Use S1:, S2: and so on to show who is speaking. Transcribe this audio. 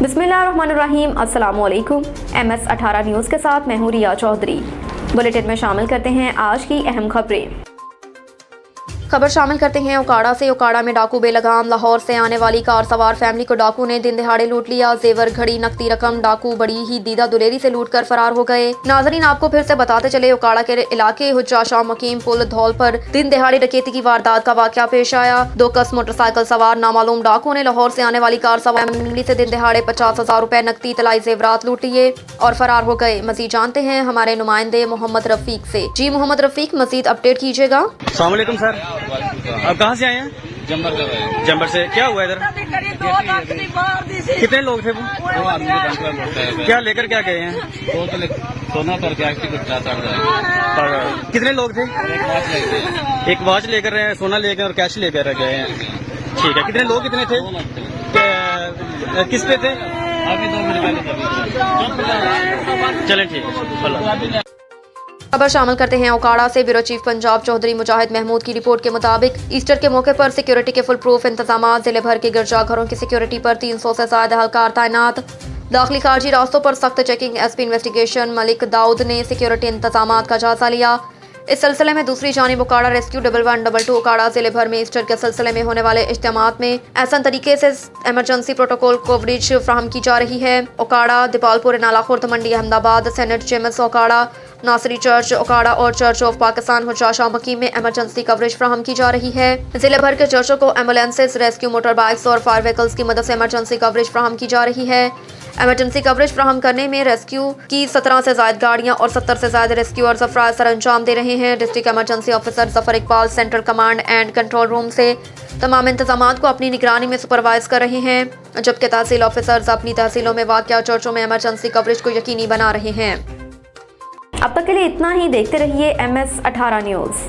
S1: बिस्मिल्लाहिर्रहमानिर्रहीम। अस्सलामुअलैकुम। MS18 news के साथ मैं हूँ रिया चौधरी। बुलेटिन में शामिल करते हैं आज की अहम खबरें। खबर शामिल करते हैं ओकाड़ा से। ओकाड़ा में डाकू बेलगाम। लाहौर से आने वाली कार सवार फैमिली को डाकू ने दिन दिहाड़े लूट लिया। जेवर, घड़ी, नकदी रकम डाकू बड़ी ही दीदा दुलेरी से लूट कर फरार हो गए। नाजरीन, आपको फिर से बताते चले, ओकाड़ा के इलाके हुज्जा शाह मकीम पुल धौल पर दिन दिहाड़े डकैती की वारदात का वाकया पेश आया। 2 कस मोटरसाइकिल सवार नामालूम डाकू ने लाहौर से आने वाली कार सवार फैमिली से दिन दिहाड़े 50,000 रुपए नकदी, तलाई जेवरात लूट लिए और फरार हो गए। मजीद जानते हैं हमारे नुमाइंदे मोहम्मद रफीक से। जी मोहम्मद रफीक, मजीद अपडेट कीजिएगा।
S2: अस्सलाम वालेकुम सर, आप कहाँ से आए हैं? जम्बर से। क्या हुआ इधर? कितने लोग थे वो? क्या लेकर क्या गए हैं?
S3: सोना करके
S2: कितने लोग थे? एक वॉच लेकर रहे हैं, सोना लेकर और कैश लेकर गए हैं। ठीक है, कितने लोग कितने थे? किस पे थे?
S3: अभी 2 मिनट पहले।
S2: चलें, ठीक है।
S1: खबर शामिल करते हैं ओकाड़ा से। ब्यूरो चीफ पंजाब चौधरी मुजाहिद महमूद की रिपोर्ट के मुताबिक ईस्टर के मौके पर सिक्योरिटी के फुल प्रूफ इंतजाम। जिले भर के गिरजाघरों की सिक्योरिटी पर 300 से ज्यादा एहलकार तैनात। दाखिली खारजी रास्तों पर सख्त चेकिंग। SP इन्वेस्टिगेशन मलिक दाऊद ने सिक्योरिटी इंतजाम का जायजा लिया। इस सिलसिले में दूसरी जानिब ओकाड़ा रेस्क्यू 1112 ओकाड़ा जिले भर में ईस्टर के सिलसिले में होने वाले इज्तिमात में आसान तरीके से इमरजेंसी प्रोटोकॉल कवरेज फ्राहम की जा रही है। ओकाड़ा, दीपालपुर, नाला खुर्द, मंडी, अहमदाबाद, सेनेट जेम्स ओकाड़ा, नासरी चर्च ओकाड़ा और चर्च ऑफ पाकिस्तान हुज्जा शाह मकीम में इमरजेंसी कवरेज फ्राहम की जा रही है। जिले भर के चर्चों को एम्बुलेंसेज, रेस्क्यू मोटर बाइक्स और फायर व्हीकल्स की मदद से इमरजेंसी कवरेज फ्राहम की जा रही है। इमरजेंसी कवरेज फ्राहम करने में रेस्क्यू की 17 से ज्यादा गाड़ियां और 70 से ज्यादा रेस्क्यूअर्स अफराद सर अंजाम दे रहे हैं। District emergency officer Zafar Iqbal central command and control room से तमाम इंतजाम को अपनी निगरानी में सुपरवाइज कर रहे हैं, जबकि तहसील ऑफिसर्स अपनी तहसीलों में वाक़या चर्चों में इमरजेंसी कवरेज को यकीनी बना रहे हैं। अब तक के लिए इतना ही। देखते रहिए MS18 न्यूज़।